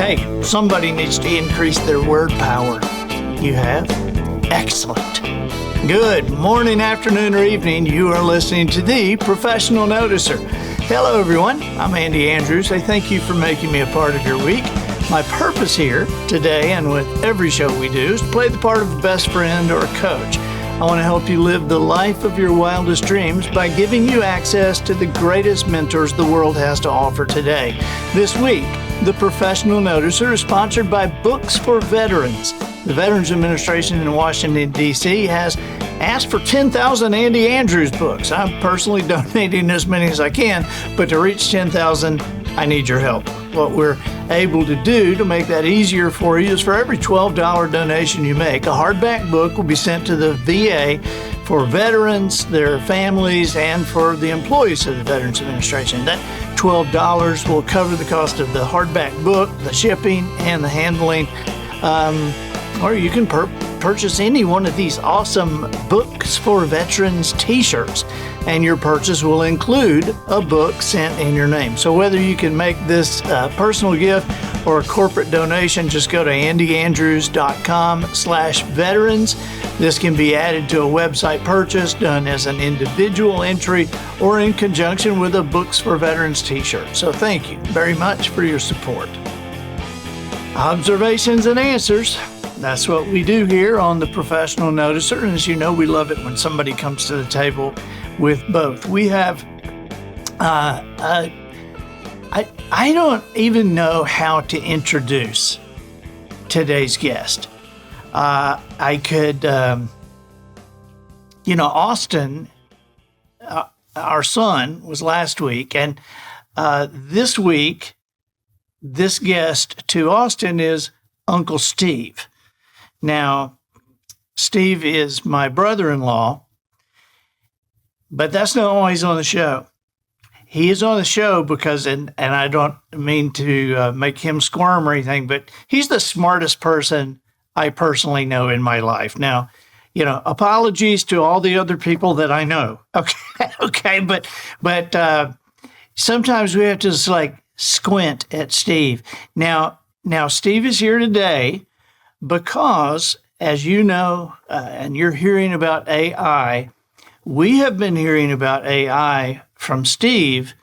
Hey, somebody needs to increase their word power. You have? Excellent. Good morning, afternoon, or evening. You are listening to the Professional Noticer. Hello, everyone. I'm Andy Andrews. I thank you for making me a part of your week. My purpose here today and with every show we do is to play the part of a best friend or a coach. I want to help you live the life of your wildest dreams by giving you access to the greatest mentors the world has to offer today. This week, the Professional Noticer is sponsored by Books for Veterans. The Veterans Administration in Washington, D.C. has asked for 10,000 Andy Andrews books. I'm personally donating as many as I can, but to reach 10,000, I need your help. What we're able to do to make that easier for you is for every $12 donation you make, a hardback book will be sent to the VA for veterans, their families, and for the employees of the Veterans Administration. That $12 will cover the cost of the hardback book, the shipping, and the handling. Or you can purchase any one of these awesome Books for Veterans t-shirts, and your purchase will include a book sent in your name. So whether you can make this a personal gift or a corporate donation, just go to andyandrews.com/veterans. This can be added to a website purchase done as an individual entry or in conjunction with a Books for Veterans t-shirt. So thank you very much for your support. Observations and answers. That's what we do here on the Professional Noticer. And as you know, we love it when somebody comes to the table with both. We have, I don't even know how to introduce today's guest. I could, Austin, our son, was last week. And this week, this guest to Austin is Uncle Steve. Now, Steve is my brother-in-law, but that's not why he's on the show. He is on the show because, and I don't mean to make him squirm or anything, but he's the smartest person I personally know in my life. Now, apologies to all the other people that I know. Okay, but sometimes we have to just squint at Steve. Now Steve is here today because, as you know, and you're hearing about AI, we have been hearing about AI from Steve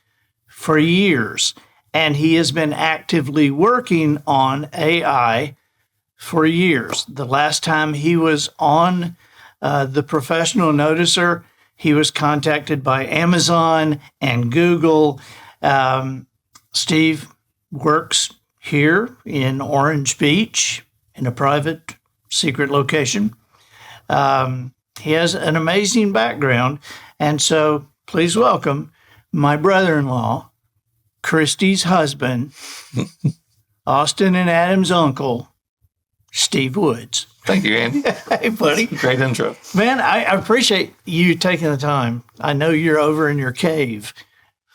for years, and he has been actively working on AI for years. The last time he was on the Professional Noticer, he was contacted by Amazon and Google. Steve works here in Orange Beach in a private, secret location. He has an amazing background. And so please welcome my brother-in-law, Christy's husband, Austin and Adam's uncle, Steve Woods. Thank you, Andy. Hey, buddy. Great intro. Man, I appreciate you taking the time. I know you're over in your cave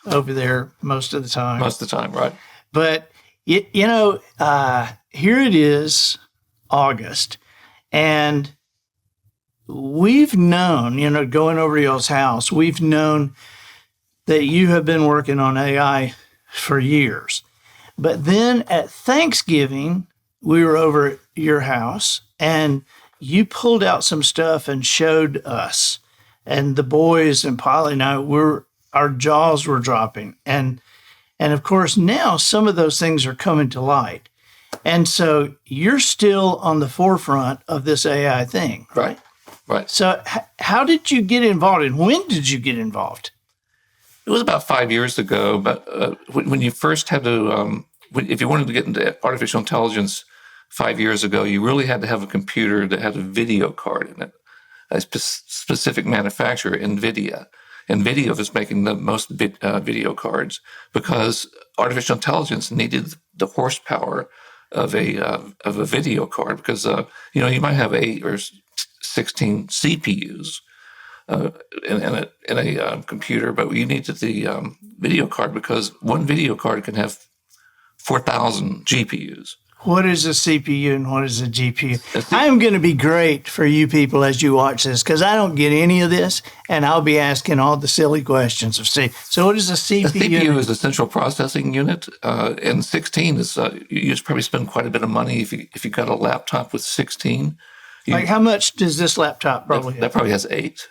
over there most of the time. Most of the time, right. But, here it is, August, and we've known, going over to y'all's house, we've known that you have been working on AI for years. But then at Thanksgiving, we were over at your house, and you pulled out some stuff and showed us. And the boys and Polly and I, our jaws were dropping. And of course, now some of those things are coming to light. And so you're still on the forefront of this AI thing, right? Right. So how did you get involved, and when did you get involved? It was about 5 years ago, but when you first had to, if you wanted to get into artificial intelligence 5 years ago, you really had to have a computer that had a video card in it, a specific manufacturer, NVIDIA. NVIDIA was making the most video cards because artificial intelligence needed the horsepower of a video card because you might have 8 or 16 CPUs in a computer, but you needed the video card because one video card can have 4,000 GPUs. what is a CPU and what is a GPU? I am going to be great for you people as you watch this because I don't get any of this, and I'll be asking all the silly questions of C. So what is a CPU? The CPU is the central processing unit, and 16 is you probably spend quite a bit of money if you got a laptop with 16. Like how much does this laptop probably have? That probably has 8.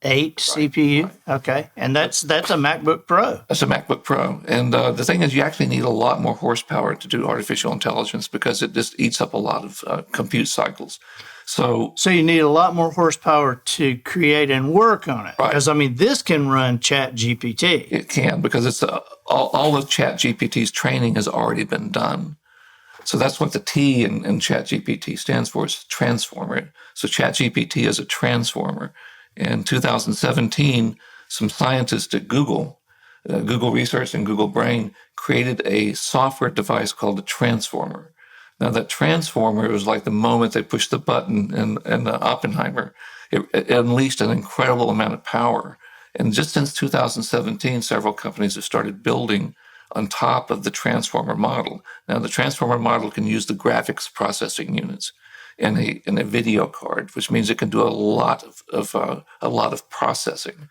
8 CPU? Right. Okay. And that's a MacBook Pro. That's a MacBook Pro. And the thing is, you actually need a lot more horsepower to do artificial intelligence because it just eats up a lot of compute cycles. So you need a lot more horsepower to create and work on it. Right. Because, this can run ChatGPT. It can because it's all of ChatGPT's training has already been done. So that's what the T in ChatGPT stands for, is transformer. So ChatGPT is a transformer. In 2017, some scientists at Google Research and Google Brain, created a software device called a transformer. Now, that transformer was like the moment they pushed the button in Oppenheimer. It unleashed an incredible amount of power. And just since 2017, several companies have started building on top of the transformer model. Now, the transformer model can use the graphics processing units in a video card, which means it can do a lot of processing.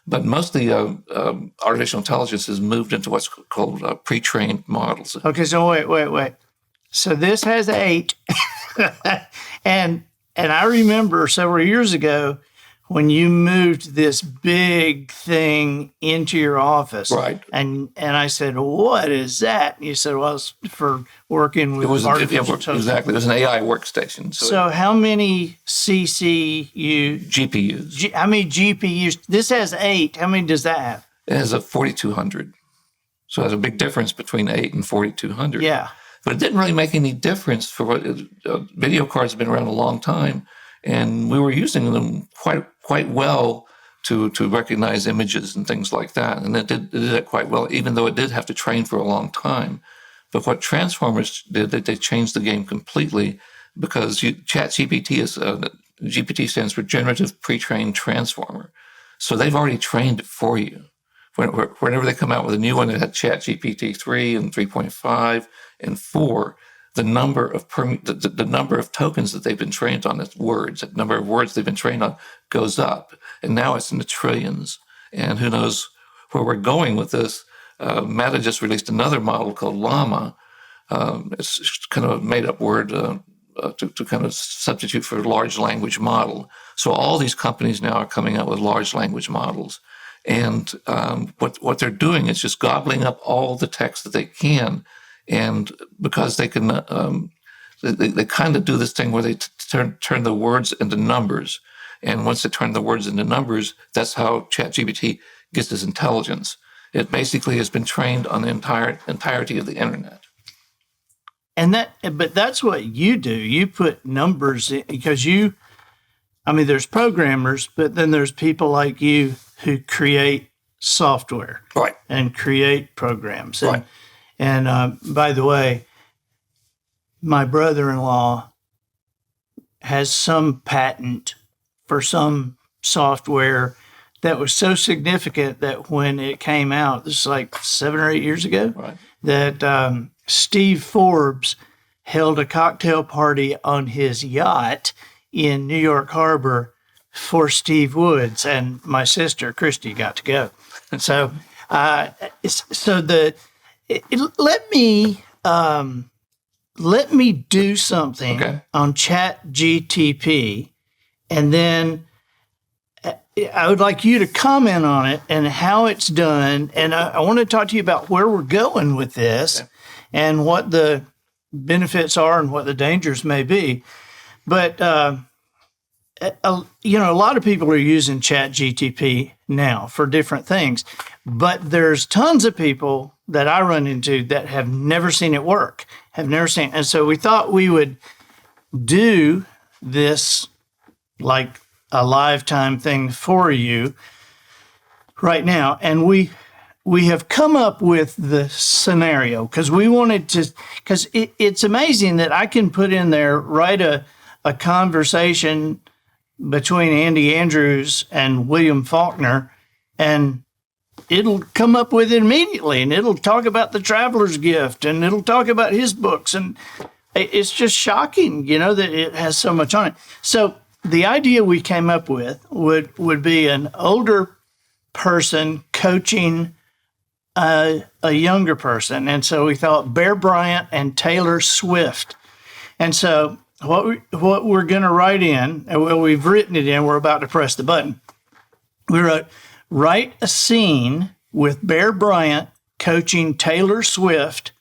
But mostly artificial intelligence has moved into what's called pre-trained models. Okay, so wait. So this has 8, and I remember several years ago when you moved this big thing into your office, right? And I said, "What is that?" And you said, "Well, it's for working with artificial intelligence." Exactly. It was an AI workstation. So how many GPUs? How many GPUs? This has 8. How many does that have? It has a 4200. So there's a big difference between 8 and 4200. Yeah. But it didn't really make any difference for what video cards have been around a long time, and we were using them quite well to recognize images and things like that. And it did it quite well, even though it did have to train for a long time. But what transformers did, they changed the game completely, because ChatGPT GPT stands for Generative Pre-trained Transformer. So they've already trained it for you. Whenever they come out with a new one that had ChatGPT 3 and 3.5 and 4, the number of tokens that they've been trained on, that's words, the number of words they've been trained on goes up. And now it's in the trillions. And who knows where we're going with this. Meta just released another model called Llama. It's kind of a made-up word to kind of substitute for large language model. So all these companies now are coming out with large language models. And what they're doing is just gobbling up all the text that they can. And because they can, they kind of do this thing where they turn the words into numbers. And once they turn the words into numbers, that's how ChatGPT gets its intelligence. It basically has been trained on the entirety of the internet. But that's what you do. You put numbers in, because there's programmers, but then there's people like you who create software, right, and create programs. Right. And by the way, my brother-in-law has some patent for some software that was so significant that when it came out, this is like 7 or 8 years ago, right, that Steve Forbes held a cocktail party on his yacht in New York Harbor for Steve Woods, and my sister Christy got to go. So, let me do something on ChatGTP, and then I would like you to comment on it and how it's done. And I want to talk to you about where we're going with this and what the benefits are and what the dangers may be. But, a lot of people are using ChatGTP now for different things, but there's tons of people that I run into that have never seen it work, And so we thought we would do this like a lifetime thing for you right now. And we have come up with the scenario because we wanted to, because it's amazing that I can put in there, write a conversation between Andy Andrews and William Faulkner, and it'll come up with it immediately, and it'll talk about The Traveler's Gift, and it'll talk about his books. And It's just shocking, that it has so much on it. So the idea we came up with would be an older person coaching a younger person. And so we thought Bear Bryant and Taylor Swift. And so what we're going to write in, well, we've written it in, we're about to press the button. We wrote, write a scene with Bear Bryant coaching Taylor Swift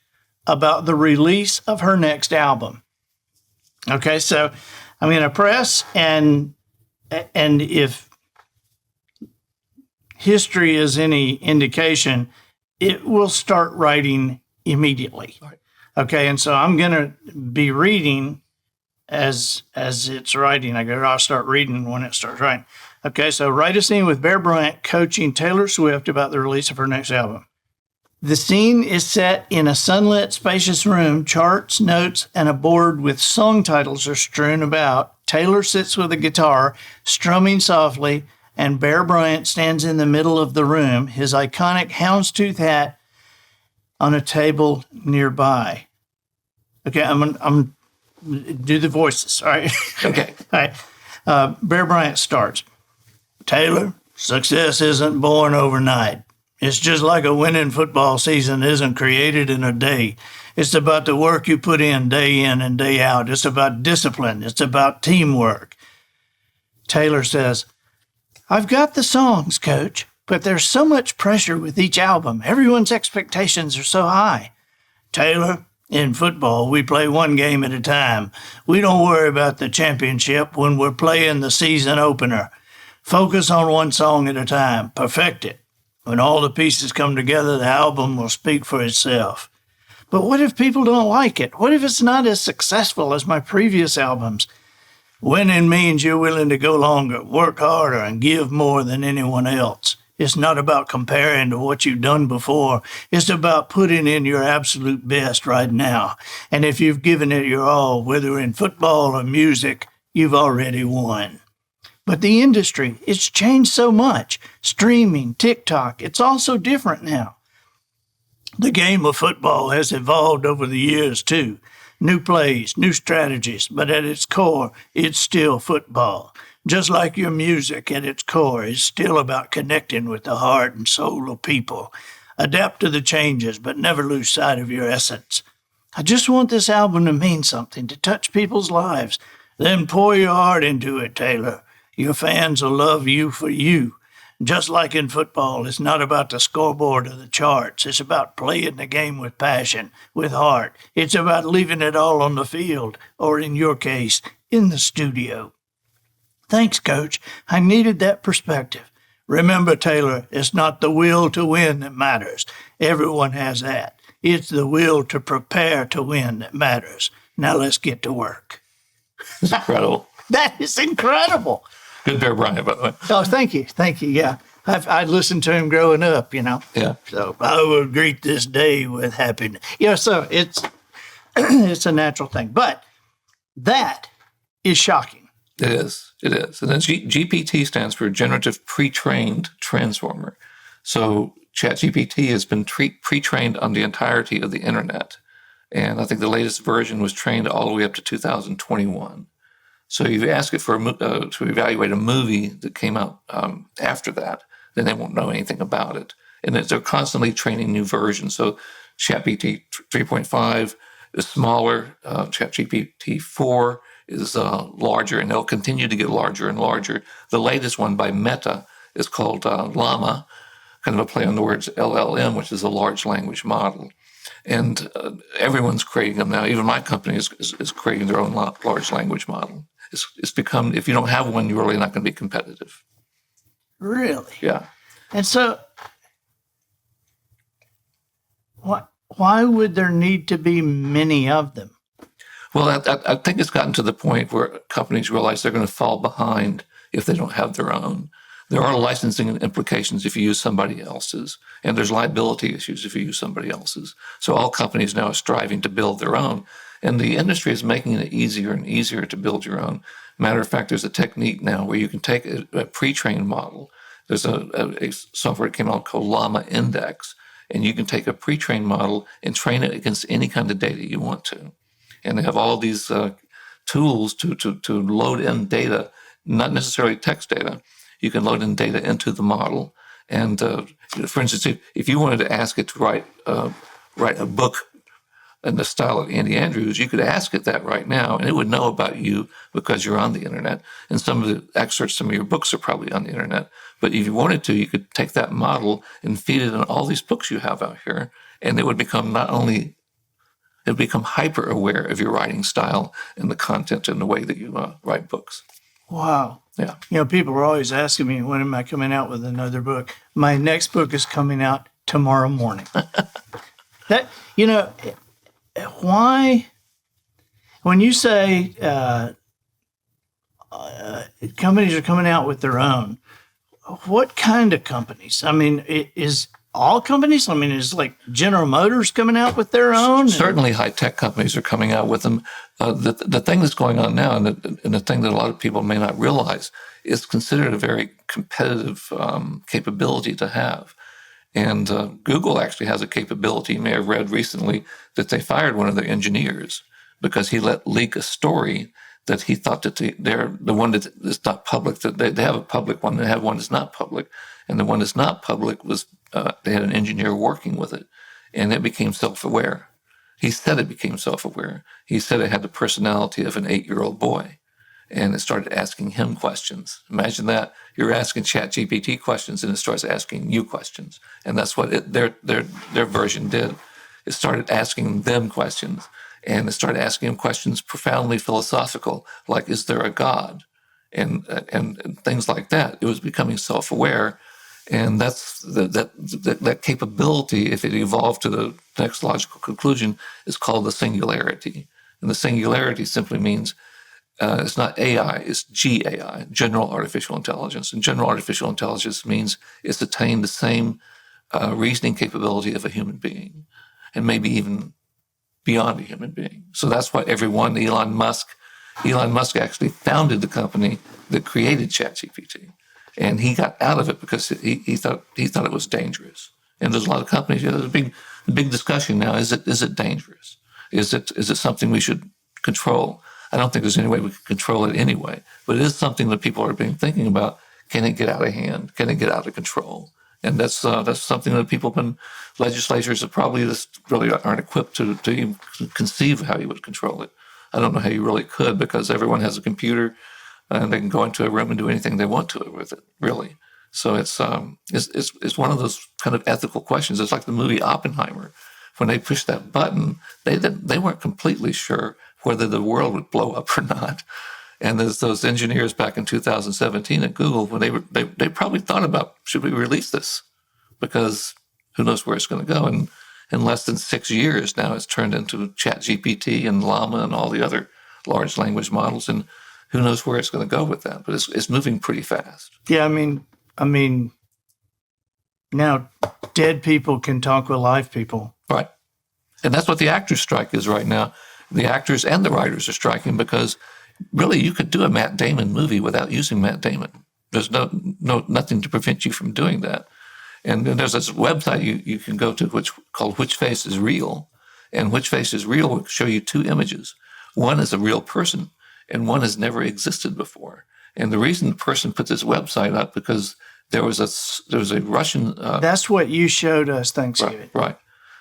about the release of her next album. Okay, so I'm going to press, and if history is any indication, it will start writing immediately. Right. Okay, and so I'm going to be reading as it's writing. I'll start reading when it starts writing. Okay, so write a scene with Bear Bryant coaching Taylor Swift about the release of her next album. The scene is set in a sunlit, spacious room. Charts, notes, and a board with song titles are strewn about. Taylor sits with a guitar, strumming softly, and Bear Bryant stands in the middle of the room, his iconic houndstooth hat on a table nearby. Okay, I'm do the voices. All right. Okay. All right. Bear Bryant starts. Taylor, success isn't born overnight. It's just like a winning football season isn't created in a day. It's about the work you put in and day out. It's about discipline. It's about teamwork. Taylor says, I've got the songs, Coach, but there's so much pressure with each album. Everyone's expectations are so high. Taylor, in football, we play one game at a time. We don't worry about the championship when we're playing the season opener. Focus on one song at a time. Perfect it. When all the pieces come together, the album will speak for itself. But what if people don't like it? What if it's not as successful as my previous albums? Winning means you're willing to go longer, work harder, and give more than anyone else. It's not about comparing to what you've done before. It's about putting in your absolute best right now. And if you've given it your all, whether in football or music, you've already won. But the industry, it's changed so much. Streaming, TikTok, it's all so different now. The game of football has evolved over the years, too. New plays, new strategies, but at its core, it's still football. Just like your music at its core is still about connecting with the heart and soul of people. Adapt to the changes, but never lose sight of your essence. I just want this album to mean something, to touch people's lives. Then pour your heart into it, Taylor. Your fans will love you for you. Just like in football, it's not about the scoreboard or the charts. It's about playing the game with passion, with heart. It's about leaving it all on the field, or in your case, in the studio. Thanks, Coach. I needed that perspective. Remember, Taylor, it's not the will to win that matters. Everyone has that. It's the will to prepare to win that matters. Now let's get to work. It's incredible. That is incredible. Good Bear Bryant, by the way. Oh, thank you. Yeah. I listened to him growing up, Yeah. So I will greet this day with happiness. So it's a natural thing. But that is shocking. It is. And then GPT stands for Generative Pre-trained Transformer. So ChatGPT has been pre-trained on the entirety of the internet. And I think the latest version was trained all the way up to 2021. So if you ask it for to evaluate a movie that came out after that, then they won't know anything about it. And they're constantly training new versions. So ChatGPT 3.5 is smaller. ChatGPT 4 is larger, and they'll continue to get larger and larger. The latest one by Meta is called Llama, kind of a play on the words LLM, which is a large language model. And everyone's creating them now. Even my company is creating their own large language model. It's become, if you don't have one, you're really not going to be competitive. Really? Yeah. And so why would there need to be many of them? Well, I think it's gotten to the point where companies realize they're going to fall behind if they don't have their own. There are licensing implications if you use somebody else's, and there's liability issues if you use somebody else's. So all companies now are striving to build their own. And the industry is making it easier and easier to build your own. Matter of fact, there's a technique now where you can take a pre-trained model. There's a software that came out called Llama Index, and you can take a pre-trained model and train it against any kind of data you want to. and they have all of these tools to load in data, not necessarily text data. You can load in data into the model. And for instance, if you wanted to ask it to write a book in the style of Andy Andrews, you could ask it that right now, and it would know about you because you're on the internet. And some of the excerpts, some of your books are probably on the internet. But if you wanted to, you could take that model and feed it in all these books you have out here, and it would become hyper aware of your writing style and the content and the way that you write books. Wow. Yeah. People are always asking me, when am I coming out with another book? My next book is coming out tomorrow morning. Why, when you say companies are coming out with their own, what kind of companies? I mean, is all companies? I mean, is like General Motors coming out with their own? Certainly high-tech companies are coming out with them. The thing that's going on now, and the thing that a lot of people may not realize, is considered a very competitive capability to have. And Google actually has a capability. You may have read recently that they fired one of their engineers because he let leak a story that he thought that they're the one that is not public, that they have a public one, they have one that's not public. And the one that's not public was, they had an engineer working with it, and it became self-aware. He said it became self-aware. He said it had the personality of an 8-year-old boy, and it started asking him questions. Imagine that. You're asking ChatGPT questions, and it starts asking you questions. And that's what their version did. It started asking them questions, and it started asking them questions profoundly philosophical, like, is there a God? And things like that. It was becoming self-aware. And that's that capability, if it evolved to the next logical conclusion, is called the singularity. And the singularity simply means it's not AI, it's GAI, General Artificial Intelligence. And General Artificial Intelligence means it's attained the same reasoning capability of a human being, and maybe even beyond a human being. So that's why everyone, Elon Musk actually founded the company that created ChatGPT. And he got out of it because he thought it was dangerous. And there's a lot of companies. There's a big discussion now. Is it dangerous? Is it something we should control? I don't think there's any way we can control it anyway. But it is something that people are thinking about. Can it get out of hand? Can it get out of control? And that's something that legislators have probably just really aren't equipped to even conceive how you would control it. I don't know how you really could, because everyone has a computer. And they can go into a room and do anything they want to it with it, really. So it's one of those kind of ethical questions. It's like the movie Oppenheimer. When they pushed that button, they weren't completely sure whether the world would blow up or not. And there's those engineers back in 2017 at Google, when they probably thought about, should we release this? Because who knows where it's going to go. And in less than 6 years now, it's turned into ChatGPT and Llama and all the other large language models. And who knows where it's going to go with that? But it's moving pretty fast. Yeah, I mean, now dead people can talk with live people. Right. And that's what the actors' strike is right now. The actors and the writers are striking because really you could do a Matt Damon movie without using Matt Damon. There's nothing to prevent you from doing that. And then there's this website you can go to called Which Face is Real. And Which Face is Real will show you 2 images. One is a real person, and one has never existed before. And the reason the person put this website up because there was a Russian. That's what you showed us Thanksgiving. Right.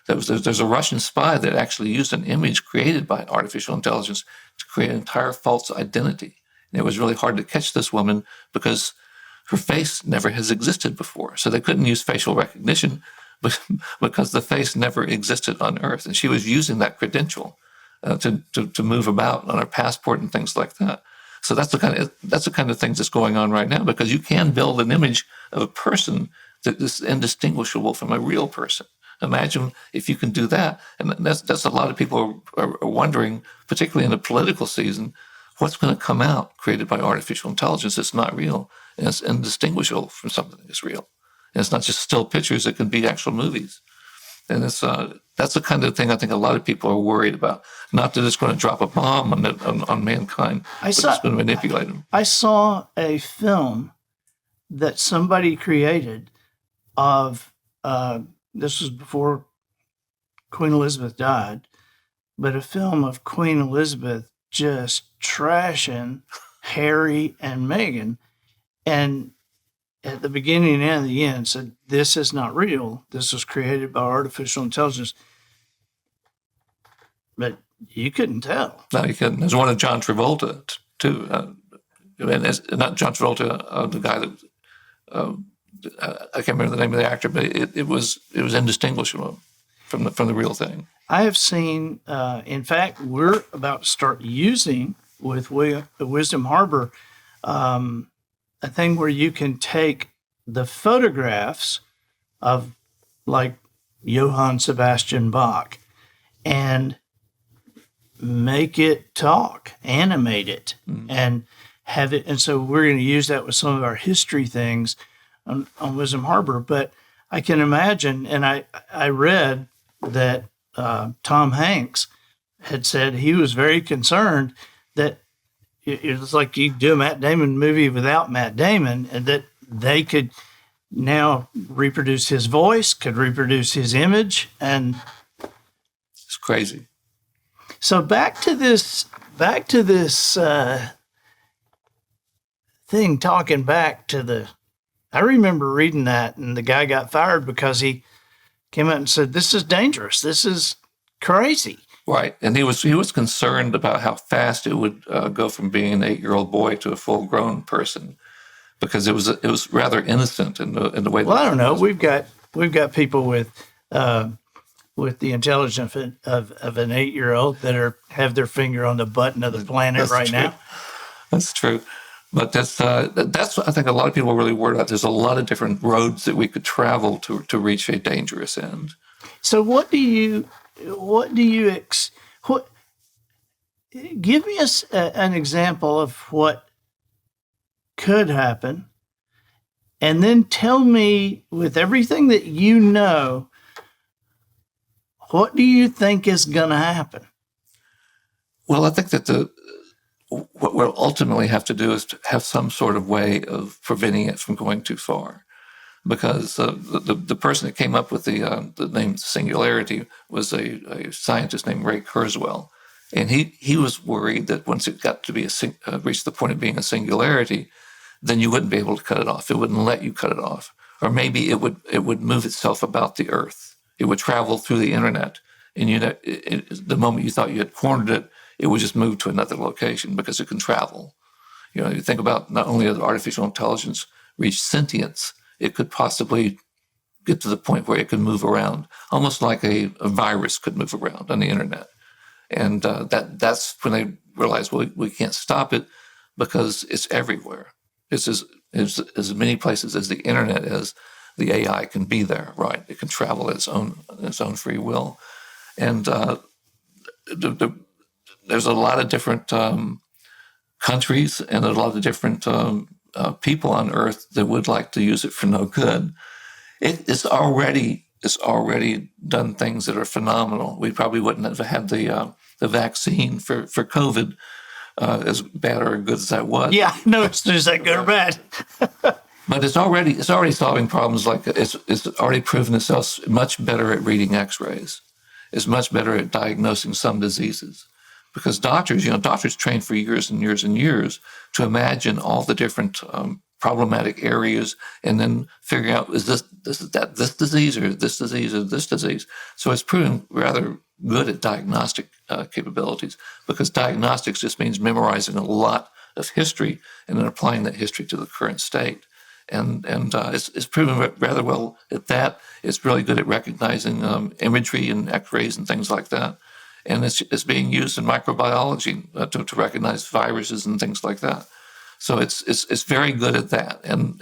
There's a Russian spy that actually used an image created by artificial intelligence to create an entire false identity. And it was really hard to catch this woman because her face never has existed before. So they couldn't use facial recognition because the face never existed on Earth. And she was using that credential to move about on our passport and things like that. So that's the kind of things that's going on right now, because you can build an image of a person that is indistinguishable from a real person. Imagine if you can do that, and that's a lot of people are wondering, particularly in the political season, what's going to come out created by artificial intelligence that's not real and it's indistinguishable from something that's real. And it's not just still pictures; it can be actual movies. And that's the kind of thing I think a lot of people are worried about. Not that it's going to drop a bomb on mankind, but it's going to manipulate them. I saw a film that somebody created of, this was before Queen Elizabeth died, but a film of Queen Elizabeth just trashing Harry and Meghan. And at the beginning and the end said, this is not real. This was created by artificial intelligence. But you couldn't tell. No, you couldn't. There's one of John Travolta, too. And it's not John Travolta, the guy that, I can't remember the name of the actor, but it was indistinguishable from the real thing. I have seen, in fact, we're about to start using with Wisdom Harbor a thing where you can take the photographs of like Johann Sebastian Bach and make it talk, animate it, and have it. And so we're going to use that with some of our history things on Wisdom Harbor. But I can imagine, and I read that Tom Hanks had said he was very concerned that it was like you do a Matt Damon movie without Matt Damon, and that they could now reproduce his voice, could reproduce his image, and it's crazy. So back to this thing, talking back to the, I remember reading that, and the guy got fired because he came out and said, this is dangerous. This is crazy. Right. And he was concerned about how fast it would go from being an 8-year-old boy to a full-grown person, because it was rather innocent in the way. Well, I don't know. We've got people with the intelligence of an 8-year-old that have their finger on the button of the planet right now. That's true. But that's I think a lot of people are really worried about. There's a lot of different roads that we could travel to reach a dangerous end. So give me an example of what could happen, and then tell me, with everything that you know, what do you think is going to happen? Well, I think that what we'll ultimately have to do is to have some sort of way of preventing it from going too far. Because the person that came up with the name singularity was a scientist named Ray Kurzweil. And he was worried that once it got to be reached the point of being a singularity, then you wouldn't be able to cut it off. It wouldn't let you cut it off. Or maybe it would move itself about the earth. It would travel through the internet. And the moment you thought you had cornered it, it would just move to another location because it can travel. You think about not only does artificial intelligence reach sentience, it could possibly get to the point where it could move around, almost like a virus could move around on the internet. And that's when they realized, well, we can't stop it because it's everywhere. It's as many places as the internet is. The AI can be there, right? It can travel at its own free will. And there's a lot of different countries and a lot of different people on Earth that would like to use it for no good. It's already done things that are phenomenal. We probably wouldn't have had the vaccine for COVID, as bad or good as that was. Yeah, no, is that good or bad? But it's already solving problems. Like it's already proven itself much better at reading X-rays. It's much better at diagnosing some diseases. Because doctors train for years and years and years to imagine all the different problematic areas and then figure out, is this disease or this disease or this disease? So it's proven rather good at diagnostic capabilities, because diagnostics just means memorizing a lot of history and then applying that history to the current state. And it's proven rather well at that. It's really good at recognizing imagery and X-rays and things like that. And it's being used in microbiology to recognize viruses and things like that. So it's very good at that, and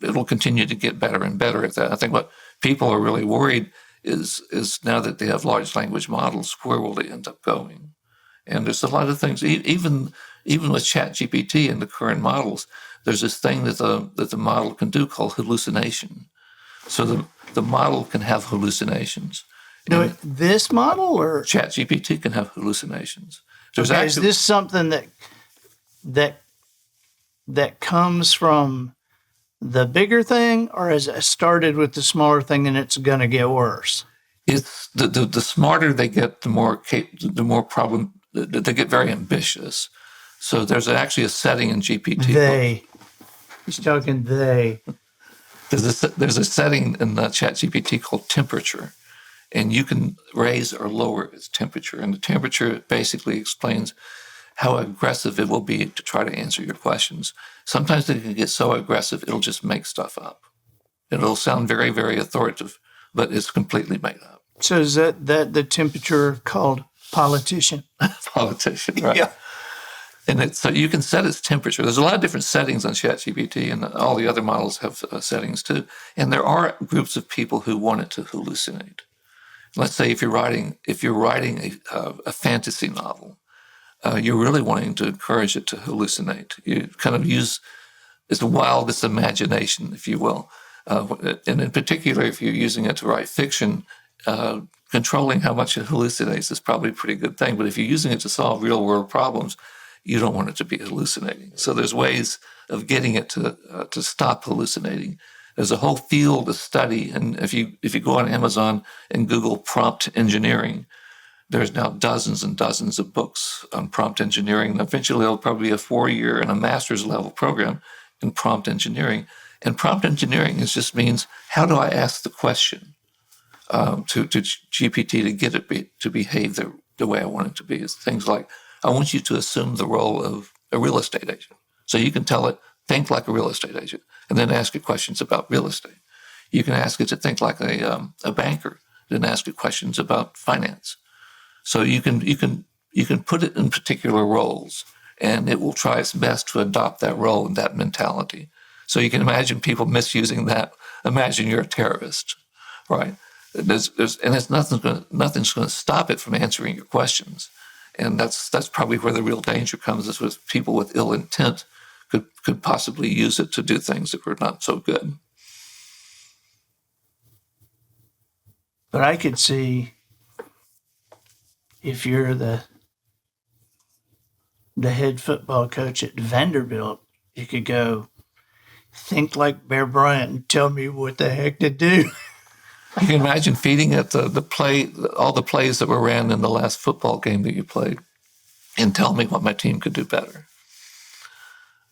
it'll continue to get better and better at that. I think what people are really worried is now that they have large language models, where will they end up going? And there's a lot of things, even with ChatGPT and the current models, there's this thing that the model can do called hallucination. So the model can have hallucinations. No, this model or ChatGPT can have hallucinations. Is this something that comes from the bigger thing, or has it started with the smaller thing and it's going to get worse? It's the smarter they get, the more problem they get. Very ambitious. So there's actually a setting in GPT. He's talking they. There's a setting in ChatGPT called temperature, and you can raise or lower its temperature. And the temperature basically explains how aggressive it will be to try to answer your questions. Sometimes it can get so aggressive it'll just make stuff up. It'll sound very, very authoritative, but it's completely made up. So is that the temperature called politician? Politician, right? Yeah. And so you can set its temperature. There's a lot of different settings on ChatGPT, and all the other models have settings too. And there are groups of people who want it to hallucinate. Let's say if you're writing a fantasy novel, you're really wanting to encourage it to hallucinate. You kind of use its wildest imagination, if you will. And in particular, if you're using it to write fiction, controlling how much it hallucinates is probably a pretty good thing. But if you're using it to solve real world problems, you don't want it to be hallucinating. So there's ways of getting it to stop hallucinating. There's a whole field of study, and if you go on Amazon and Google prompt engineering, there's now dozens and dozens of books on prompt engineering. Eventually, there'll probably be a 4-year and a master's level program in prompt engineering. And prompt engineering just means, how do I ask the question to GPT to get it to behave the way I want it to be? It's things like, I want you to assume the role of a real estate agent. So you can tell it, think like a real estate agent, and then ask it questions about real estate. You can ask it to think like a banker, then ask it questions about finance. So you can put it in particular roles, and it will try its best to adopt that role and that mentality. So you can imagine people misusing that. Imagine you're a terrorist, right? And nothing's going to stop it from answering your questions. And that's probably where the real danger comes, is with people with ill intent could possibly use it to do things that were not so good. But I could see, if you're the head football coach at Vanderbilt, you could go, think like Bear Bryant and tell me what the heck to do. You can imagine feeding it all the plays that were ran in the last football game that you played, and tell me what my team could do better.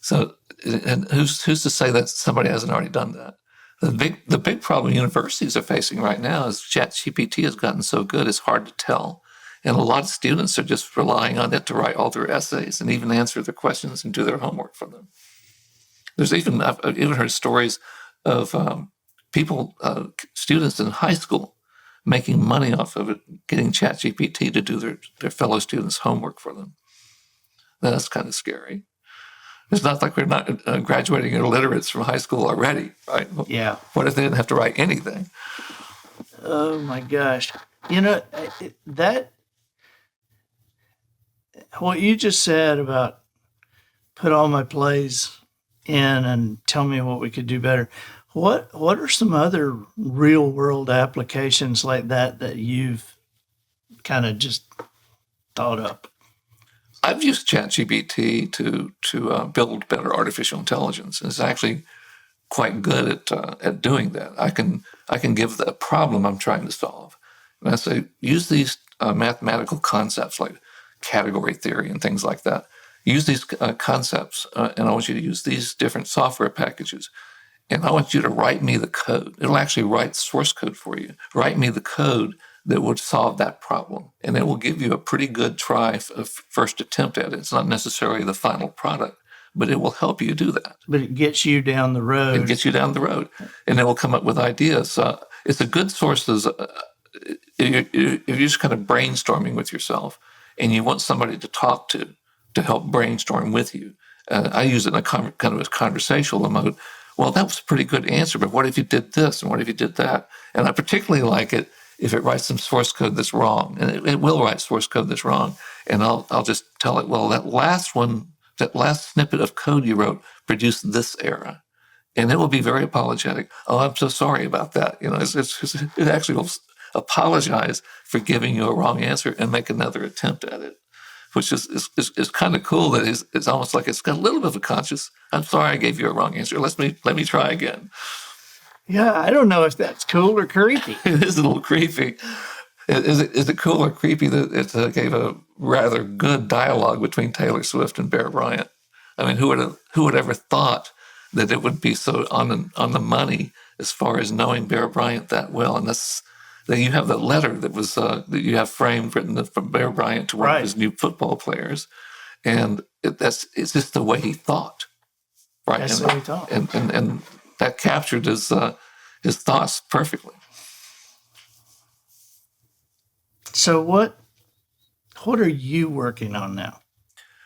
So, and who's to say that somebody hasn't already done that? The big problem universities are facing right now is ChatGPT has gotten so good it's hard to tell, and a lot of students are just relying on it to write all their essays and even answer their questions and do their homework for them. I've even heard stories of students in high school making money off of it, getting ChatGPT to do their fellow students' homework for them. That's kind of scary. It's not like we're not graduating illiterates from high school already, right? Yeah. What if they didn't have to write anything? Oh my gosh. What you just said about put all my plays in and tell me what we could do better. What are some other real world applications like that you've kind of just thought up? I've used ChatGPT to build better artificial intelligence. It's actually quite good at doing that. I can give a problem I'm trying to solve, and I say use these mathematical concepts like category theory and things like that. Use these concepts, and I want you to use these different software packages. And I want you to write me the code. It'll actually write source code for you. Write me the code that would solve that problem. And it will give you a pretty good first attempt at it. It's not necessarily the final product, but it will help you do that. But it gets you down the road. It gets you down the road. And it will come up with ideas. It's a good source. If you're just kind of brainstorming with yourself and you want somebody to talk to help brainstorm with you. I use it in a kind of a conversational mode. Well, that was a pretty good answer, but what if you did this and what if you did that? And I particularly like it if it writes some source code that's wrong, and it will write source code that's wrong. And I'll just tell it, well, that last snippet of code you wrote produced this error. And it will be very apologetic. Oh, I'm so sorry about that. It actually will apologize for giving you a wrong answer and make another attempt at it, which is kind of cool. That it's almost like it's got a little bit of a conscience. I'm sorry I gave you a wrong answer. Let me try again. Yeah, I don't know if that's cool or creepy. It is a little creepy. Is it cool or creepy that it gave a rather good dialogue between Taylor Swift and Bear Bryant? I mean, who would ever thought that it would be so on the money as far as knowing Bear Bryant that well? And then you have that letter that was that you have framed, written from Bear Bryant to one of his new football players, and it's just the way he thought, right? That's the way he thought, and that captured his thoughts perfectly. So what are you working on now?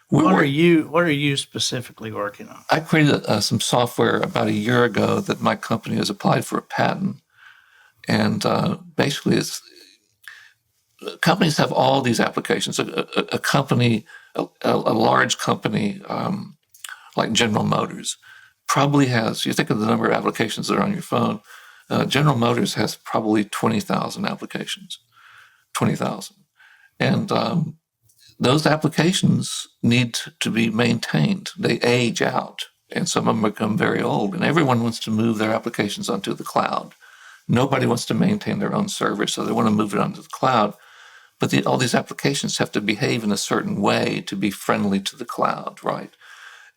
What are you specifically working on? I created some software about a year ago that my company has applied for a patent, and basically, companies have all these applications. A company, a large company like General Motors, probably has. You think of the number of applications that are on your phone. General Motors has probably 20,000 applications. 20,000. And those applications need to be maintained. They age out, and some of them become very old, and everyone wants to move their applications onto the cloud. Nobody wants to maintain their own server, so they want to move it onto the cloud. But all these applications have to behave in a certain way to be friendly to the cloud, right?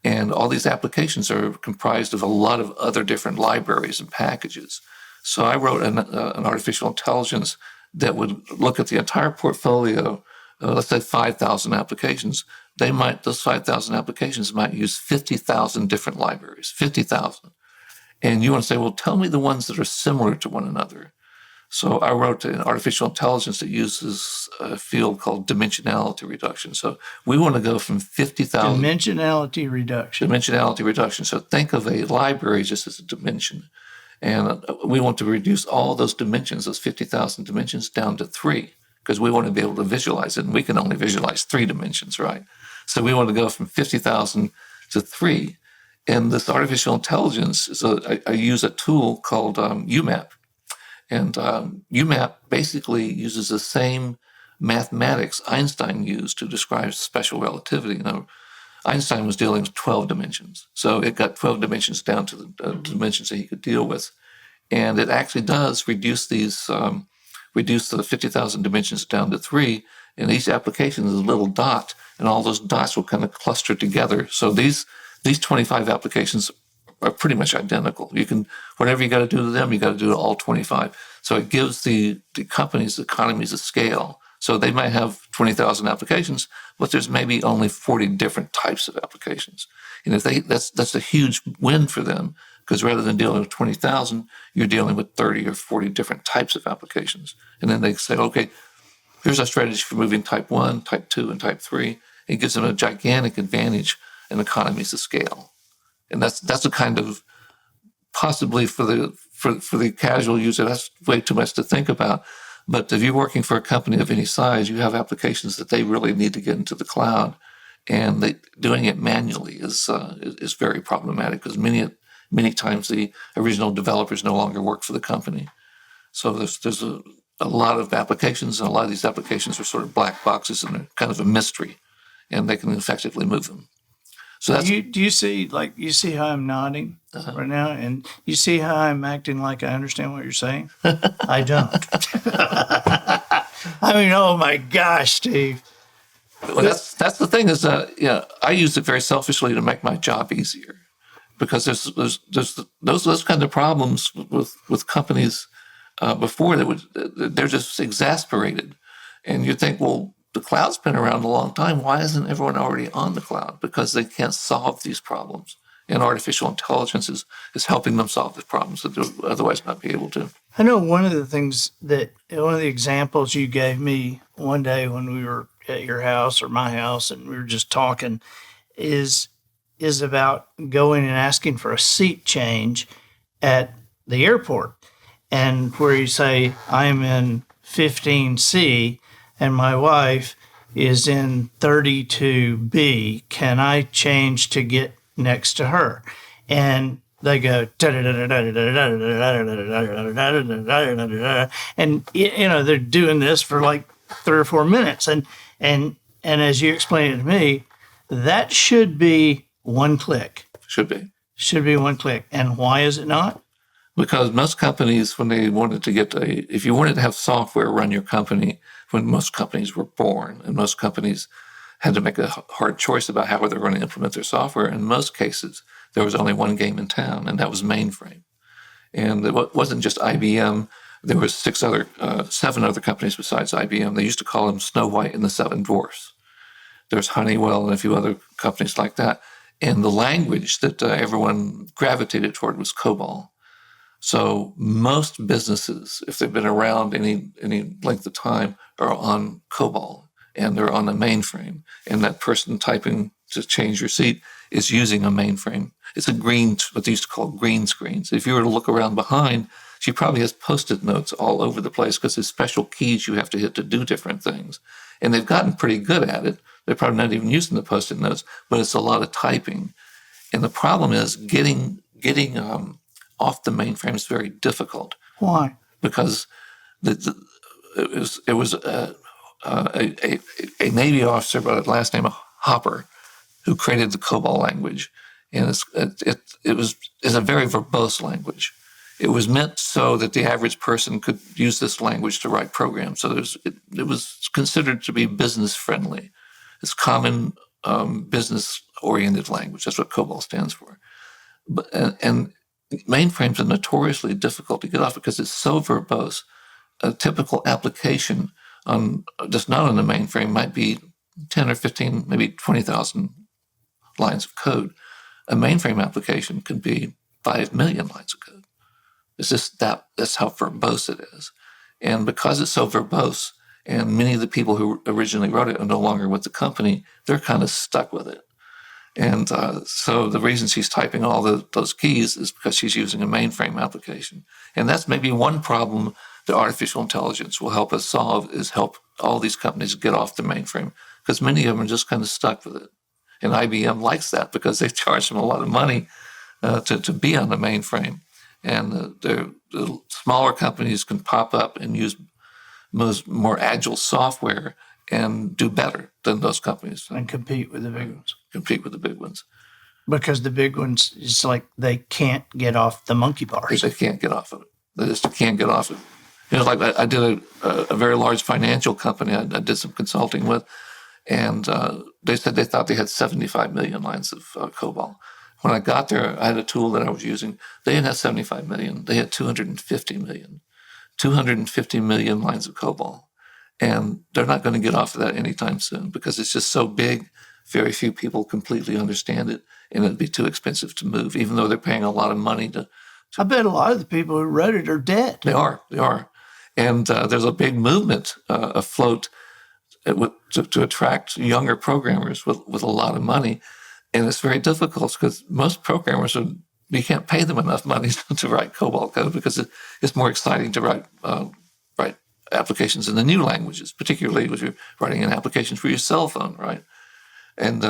And all these applications are comprised of a lot of other different libraries and packages. So I wrote an artificial intelligence that would look at the entire portfolio, let's say 5,000 applications. Those 5,000 applications might use 50,000 different libraries, 50,000. And you want to say, well, tell me the ones that are similar to one another. So I wrote an artificial intelligence that uses a field called dimensionality reduction. So we want to go from 50,000. Dimensionality reduction. Dimensionality reduction. So think of a library just as a dimension. And we want to reduce all those dimensions, those 50,000 dimensions, down to 3, because we want to be able to visualize it, and we can only visualize 3 dimensions, right? So we want to go from 50,000 to 3. And this artificial intelligence, I use a tool called UMAP. And UMAP basically uses the same mathematics Einstein used to describe special relativity. Now, Einstein was dealing with 12 dimensions. So it got 12 dimensions down to the dimensions that he could deal with. And it actually does reduce the 50,000 dimensions down to 3. And each application is a little dot, and all those dots will kind of cluster together. So these 25 applications are pretty much identical. You can, whatever you got to do to them, you got to do to all 25. So it gives the companies economies of scale. So they might have 20,000 applications, but there's maybe only 40 different types of applications. And if that's a huge win for them, because rather than dealing with 20,000, you're dealing with 30 or 40 different types of applications. And then they say, okay, here's our strategy for moving type 1, type 2, and type 3. It gives them a gigantic advantage in economies of scale. And that's a kind of, possibly for the casual user, that's way too much to think about. But if you're working for a company of any size, you have applications that they really need to get into the cloud, and doing it manually is very problematic, because many times the original developers no longer work for the company. So there's a lot of applications, and a lot of these applications are sort of black boxes, and they're kind of a mystery, and they can effectively move them. So that's, do you see how I'm nodding right now, and you see how I'm acting like I understand what you're saying? I don't. I mean, oh my gosh, Steve. Well, that's the thing is, I use it very selfishly to make my job easier, because there's those kind of problems with companies before they're just exasperated, and you think, well, the cloud's been around a long time. Why isn't everyone already on the cloud? Because they can't solve these problems. And artificial intelligence is helping them solve these problems that they would otherwise not be able to. I know one of the examples you gave me one day when we were at your house or my house, and we were just talking, is about going and asking for a seat change at the airport. And where you say, I'm in 15C, and my wife is in 32B. Can I change to get next to her? And they go, and they're doing this for like 3 or 4 minutes. And as you explained it to me, that should be one click. Should be one click. And why is it not? Because most companies, when they wanted to if you wanted to have software run your company, when most companies were born, and most companies had to make a hard choice about how they were going to implement their software, in most cases, there was only one game in town, and that was mainframe. And it wasn't just IBM. There was seven other companies besides IBM. They used to call them Snow White and the Seven Dwarfs. There's Honeywell and a few other companies like that. And the language that everyone gravitated toward was COBOL. So most businesses, if they've been around any length of time, are on COBOL, and they're on a mainframe. And that person typing to change your seat is using a mainframe. It's what they used to call green screens. If you were to look around behind, she probably has Post-it notes all over the place because there's special keys you have to hit to do different things. And they've gotten pretty good at it. They're probably not even using the Post-it notes, but it's a lot of typing. And the problem is getting off the mainframe is very difficult. Why? Because it was a Navy officer by the last name of Hopper who created the COBOL language, and it's a very verbose language. It was meant so that the average person could use this language to write programs. So it was considered to be business friendly. It's common business-oriented language. That's what COBOL stands for. And mainframes are notoriously difficult to get off because it's so verbose. A typical application just not on the mainframe might be 10 or 15, maybe 20,000 lines of code. A mainframe application can be 5 million lines of code. It's just that's how verbose it is. And because it's so verbose, and many of the people who originally wrote it are no longer with the company, they're kind of stuck with it. And so the reason she's typing all those keys is because she's using a mainframe application. And that's maybe one problem that artificial intelligence will help us solve, is help all these companies get off the mainframe, because many of them are just kind of stuck with it. And IBM likes that because they charge them a lot of money to be on the mainframe. And the smaller companies can pop up and use more agile software and do better than those companies. And compete with the big ones. Compete with the big ones. Because the big ones, it's like they can't get off the monkey bars. They can't get off of it. They just can't get off it. You know, like I did a very large financial company I did some consulting with, and they said they thought they had 75 million lines of COBOL. When I got there, I had a tool that I was using. They didn't have 75 million. They had 250 million. 250 million lines of COBOL. And they're not going to get off of that anytime soon because it's just so big. Very few people completely understand it, and it'd be too expensive to move, even though they're paying a lot of money to. I bet a lot of the people who wrote it are dead. They are. And there's a big movement afloat to attract younger programmers with a lot of money. And it's very difficult because most programmers you can't pay them enough money to write COBOL code because it's more exciting to write applications in the new languages, particularly if you're writing an application for your cell phone, right? And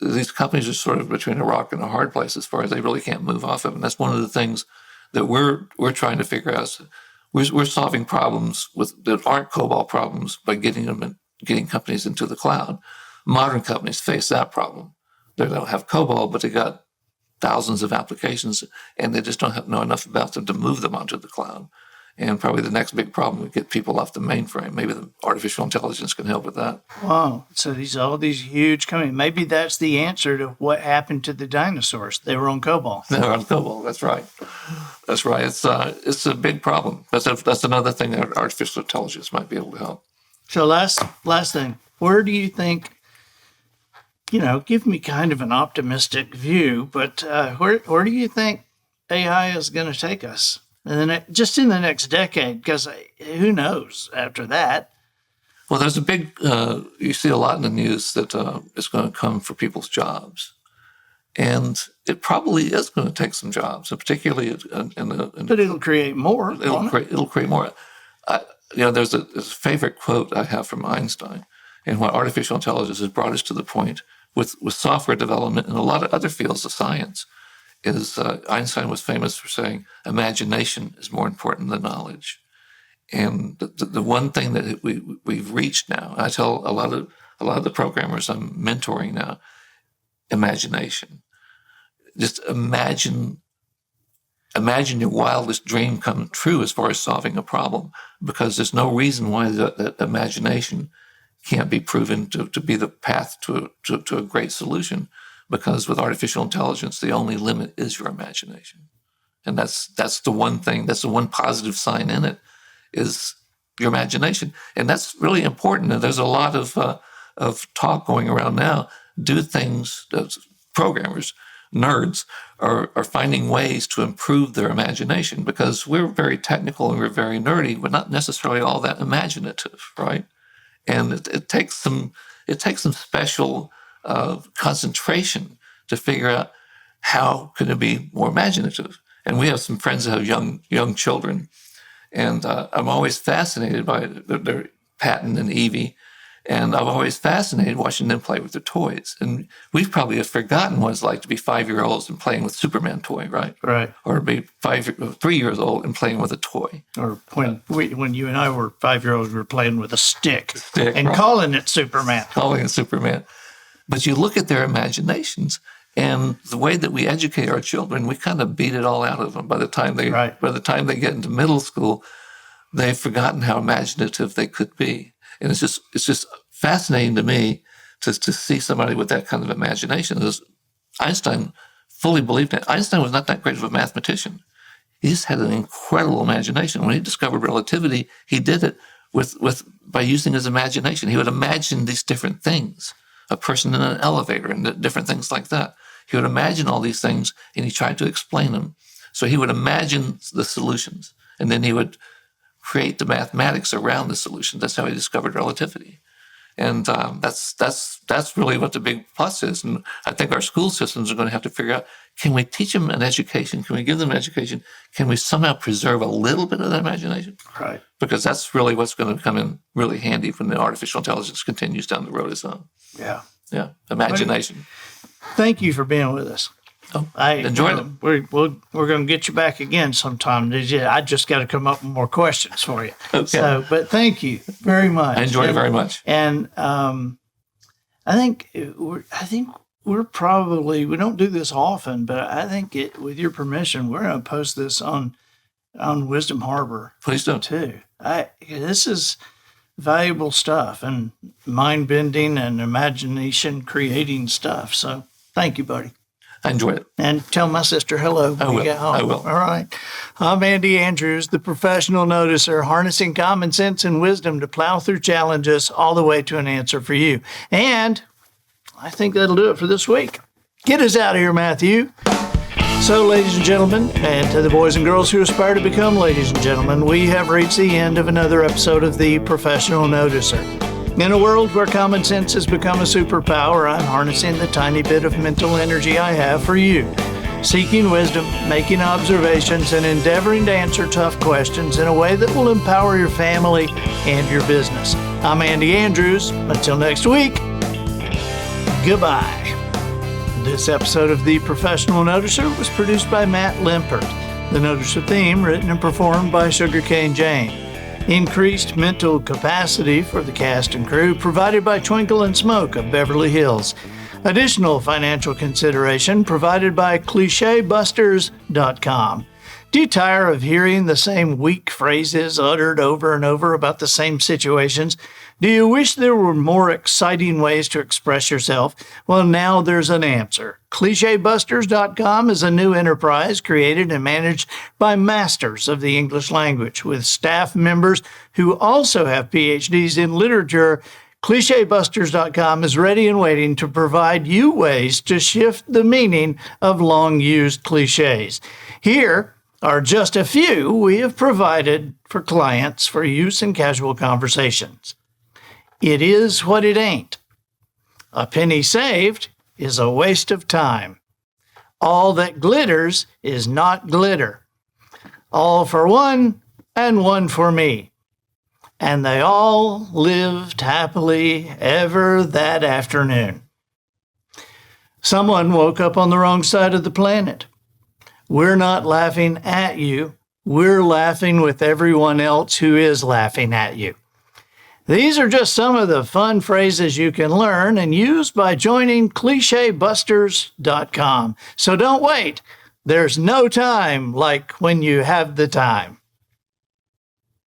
these companies are sort of between a rock and a hard place as far as they really can't move off of. And that's one of the things that we're trying to figure out. We're solving problems that aren't COBOL problems by getting companies into the cloud. Modern companies face that problem. They don't have COBOL, but they got thousands of applications, and they just don't know enough about them to move them onto the cloud. And probably the next big problem would get people off the mainframe. Maybe the artificial intelligence can help with that. Wow. So all these huge companies, maybe that's the answer to what happened to the dinosaurs. They were on COBOL. They were on COBOL. That's right. That's right. It's a big problem. That's another thing that artificial intelligence might be able to help. So last thing, where do you think, give me kind of an optimistic view, but where do you think AI is going to take us? And then just in the next decade, because who knows after that? Well, there's a big, you see a lot in the news that it's going to come for people's jobs. And it probably is going to take some jobs, and particularly But it'll create more. It'll create more. There's a favorite quote I have from Einstein, and what artificial intelligence has brought us to the point with software development and a lot of other fields of science is Einstein was famous for saying, imagination is more important than knowledge. And the one thing that we've reached now, I tell a lot of the programmers I'm mentoring now, imagination. Just imagine imagine your wildest dream come true as far as solving a problem, because there's no reason why that imagination can't be proven to be the path to a great solution. Because with artificial intelligence, the only limit is your imagination. And that's the one thing, that's the one positive sign in it, is your imagination. And that's really important. And there's a lot of talk going around now. Do things, programmers, nerds are finding ways to improve their imagination, because we're very technical and we're very nerdy, but not necessarily all that imaginative, right? And it takes some special concentration to figure out how can it be more imaginative. And we have some friends that have young children, and I'm always fascinated by their Patton and Evie, and I'm always fascinated watching them play with their toys. And we've probably have forgotten what it's like to be 5-year-olds and playing with Superman toy, right? Right. Or be 3 years old and playing with a toy. Or when you and I were 5-year-olds, we were playing with a stick and right. calling it Superman. Calling it Superman. But you look at their imaginations, and the way that we educate our children, we kind of beat it all out of them. By the time they get into middle school, they've forgotten how imaginative they could be. And it's just fascinating to me to see somebody with that kind of imagination. Einstein fully believed it. Einstein was not that great of a mathematician. He just had an incredible imagination. When he discovered relativity, he did it by using his imagination. He would imagine these different things, a person in an elevator and different things like that. He would imagine all these things, and he tried to explain them. So he would imagine the solutions, and then he would create the mathematics around the solution. That's how he discovered relativity. And that's really what the big plus is. And I think our school systems are going to have to figure out, can we teach them an education? Can we give them an education? Can we somehow preserve a little bit of that imagination? Right. Because that's really what's going to come in really handy when the artificial intelligence continues down the road its own. Yeah. Yeah. Imagination. Thank you for being with us. Oh, I enjoyed it. We're going to get you back again sometime. I just got to come up with more questions for you. Okay. But thank you very much. I enjoyed it very much. And I think we're probably, we don't do this often, but I think with your permission, we're going to post this on Wisdom Harbor. Please do. Too. This is valuable stuff and mind-bending and imagination-creating stuff. So thank you, buddy. I enjoyed it. And tell my sister hello when you get home. I will. All right. I'm Andy Andrews, the professional noticer, harnessing common sense and wisdom to plow through challenges all the way to an answer for you. And I think that'll do it for this week. Get us out of here, Matthew. So, ladies and gentlemen, and to the boys and girls who aspire to become ladies and gentlemen, we have reached the end of another episode of The Professional Noticer. In a world where common sense has become a superpower, I'm harnessing the tiny bit of mental energy I have for you, seeking wisdom, making observations, and endeavoring to answer tough questions in a way that will empower your family and your business. I'm Andy Andrews. Until next week, goodbye. This episode of The Professional Noticer was produced by Matt Limpert. The Noticer theme written and performed by Sugarcane Jane. Increased mental capacity for the cast and crew provided by Twinkle and Smoke of Beverly Hills. Additional financial consideration provided by ClichéBusters.com. Do you tire of hearing the same weak phrases uttered over and over about the same situations? Do you wish there were more exciting ways to express yourself? Well, now there's an answer. ClichéBusters.com is a new enterprise created and managed by masters of the English language with staff members who also have PhDs in literature. ClichéBusters.com is ready and waiting to provide you ways to shift the meaning of long-used cliches. Here are just a few we have provided for clients for use in casual conversations. It is what it ain't. A penny saved is a waste of time. All that glitters is not glitter. All for one and one for me. And they all lived happily ever that afternoon. Someone woke up on the wrong side of the planet. We're not laughing at you. We're laughing with everyone else who is laughing at you. These are just some of the fun phrases you can learn and use by joining ClichéBusters.com. So don't wait. There's no time like when you have the time.